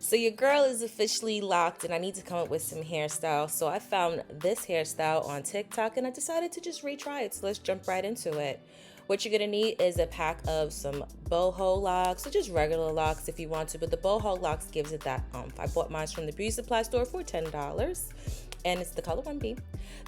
So your girl is officially locked and I need to come up with some hairstyle. So I found this hairstyle on TikTok and I decided to just retry it. So let's jump right into it. What you're gonna need is a pack of some boho locks, or just regular locks if you want to, but the boho locks gives it that I bought mine from the beauty supply store for $10. And it's the color 1B.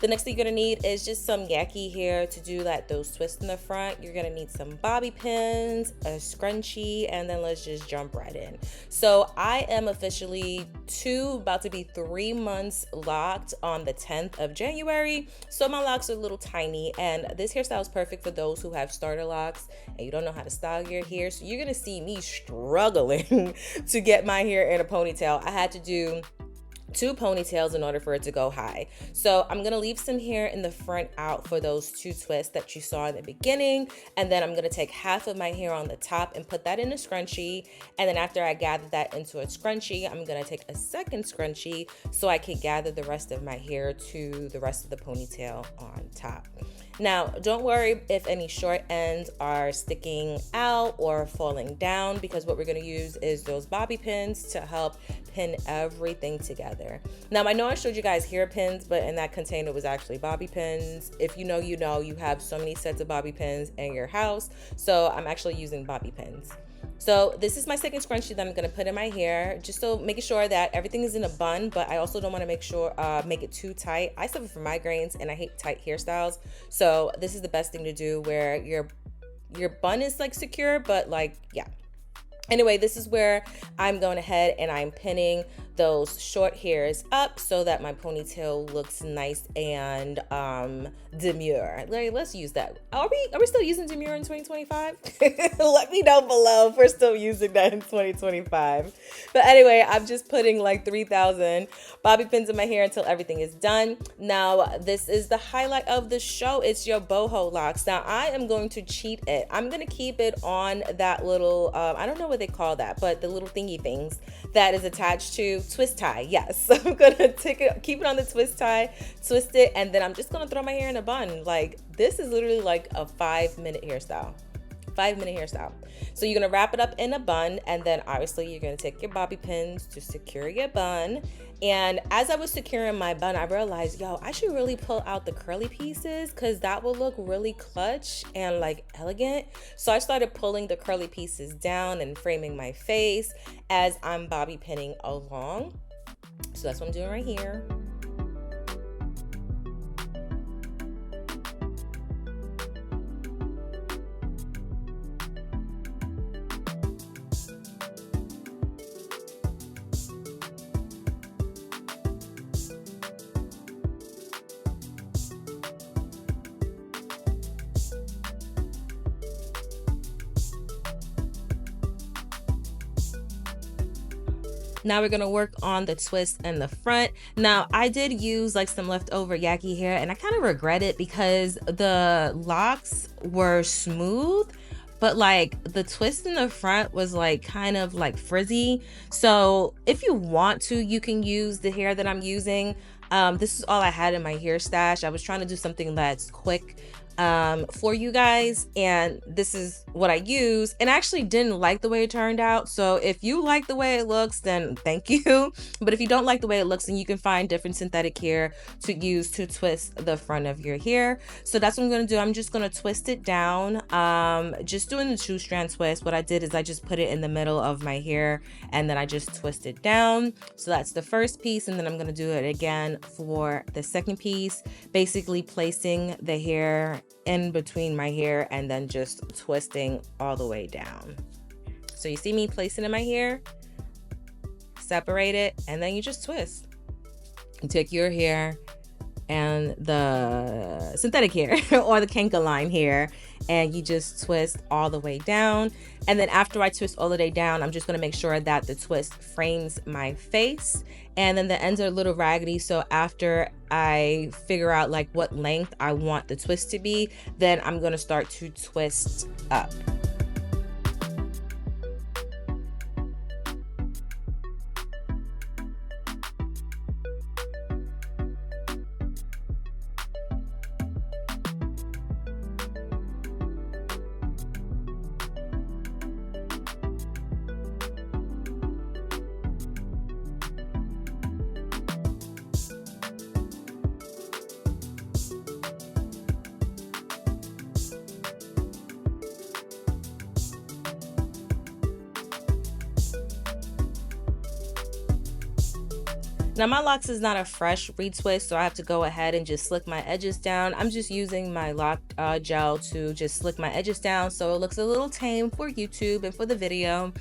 The next thing you're gonna need is just some yaki hair to do those twists in the front. You're gonna need some bobby pins, a scrunchie, and then let's just jump right in. So I am officially about to be 3 months locked on the 10th of January. So my locks are a little tiny, and this hairstyle is perfect for those who have starter locks and you don't know how to style your hair. So you're gonna see me struggling to get my hair in a ponytail. I had to do 2 ponytails in order for it to go high. So I'm gonna leave some hair in the front out for those 2 twists that you saw in the beginning, and then I'm gonna take half of my hair on the top and put that in a scrunchie, and then after I gather that into a scrunchie, I'm gonna take a second scrunchie so I can gather the rest of my hair to the rest of the ponytail on top. Now, don't worry if any short ends are sticking out or falling down, because what we're gonna use is those bobby pins to help pin everything together. Now, I know I showed you guys hair pins, but in that container was actually bobby pins. If you know, you know, you have so many sets of bobby pins in your house. So I'm actually using bobby pins. So this is my second scrunchie that I'm gonna put in my hair, just so making sure that everything is in a bun, but I also don't wanna make it too tight. I suffer from migraines and I hate tight hairstyles. So this is the best thing to do, where your bun is like secure, but like, yeah. Anyway, this is where I'm going ahead and I'm pinning those short hairs up so that my ponytail looks nice and demure. Let's use that. Are we still using demure in 2025? Let me know below if we're still using that in 2025. But anyway, I'm just putting like 3,000 bobby pins in my hair until everything is done. Now, this is the highlight of the show. It's your boho locks. Now, I am going to cheat it. I'm going to keep it on that little, I don't know what they call that, but the little thingy things that is attached to twist tie. Yes, I'm gonna keep it on the twist tie, twist it, and then I'm just gonna throw my hair in a bun. Like, this is literally like a 5-minute hairstyle. 5-minute hairstyle. So you're gonna wrap it up in a bun, and then obviously you're gonna take your bobby pins to secure your bun. And as I was securing my bun, I realized, yo, I should really pull out the curly pieces, because that will look really clutch and like elegant. So I started pulling the curly pieces down and framing my face as I'm bobby pinning along. So that's what I'm doing right here. Now we're gonna work on the twist in the front. Now, I did use like some leftover yaki hair, and I kind of regret it because the locks were smooth, but like the twist in the front was like kind of like frizzy. So if you want to, you can use the hair that I'm using. This is all I had in my hair stash. I was trying to do something that's quick for you guys, and this is what I use, and I actually didn't like the way it turned out. So if you like the way it looks, then thank you. But if you don't like the way it looks, then you can find different synthetic hair to use to twist the front of your hair. So that's what I'm going to do. I'm just going to twist it down, just doing the 2-strand twist. What I did is I just put it in the middle of my hair, and then I just twist it down. So that's the first piece, and then I'm going to do it again for the second piece, basically placing the hair in between my hair and then just twisting all the way down. So you see me placing in my hair, separate it, and then you just twist. You take your hair and the synthetic hair or the Kanka line hair, and you just twist all the way down. And then after I twist all the way down, I'm just gonna make sure that the twist frames my face. And then the ends are a little raggedy, so after I figure out like what length I want the twist to be, then I'm gonna start to twist up. Now my locks is not a fresh retwist, so I have to go ahead and just slick my edges down. I'm just using my lock gel to just slick my edges down so it looks a little tame for YouTube and for the video.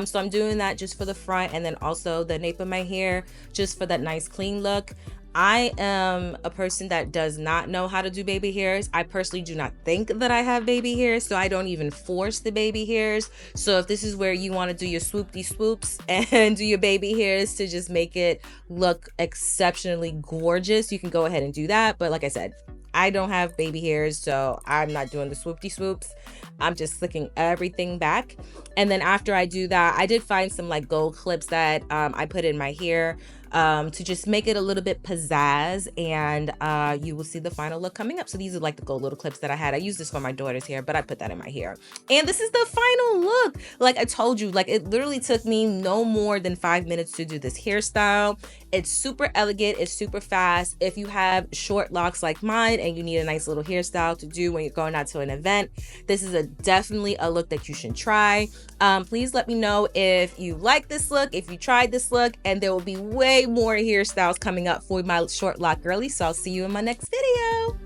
So I'm doing that just for the front, and then also the nape of my hair just for that nice clean look. I am a person that does not know how to do baby hairs. I personally do not think that I have baby hairs, so I don't even force the baby hairs. So if this is where you want to do your swoopty swoops and do your baby hairs to just make it look exceptionally gorgeous, you can go ahead and do that. But like I said, I don't have baby hairs, so I'm not doing the swoopty swoops. I'm just slicking everything back. And then after I do that, I did find some like gold clips that I put in my hair to just make it a little bit pizzazz, and you will see the final look coming up. So these are like the gold little clips that I had. I used this for my daughter's hair, but I put that in my hair. And this is the final look. Like I told you, like it literally took me no more than 5 minutes to do this hairstyle. It's super elegant, it's super fast. If you have short locks like mine and you need a nice little hairstyle to do when you're going out to an event, this is definitely a look that you should try. Please let me know if you like this look, if you tried this look, and there will be way more hairstyles coming up for my short lock girly. So I'll see you in my next video.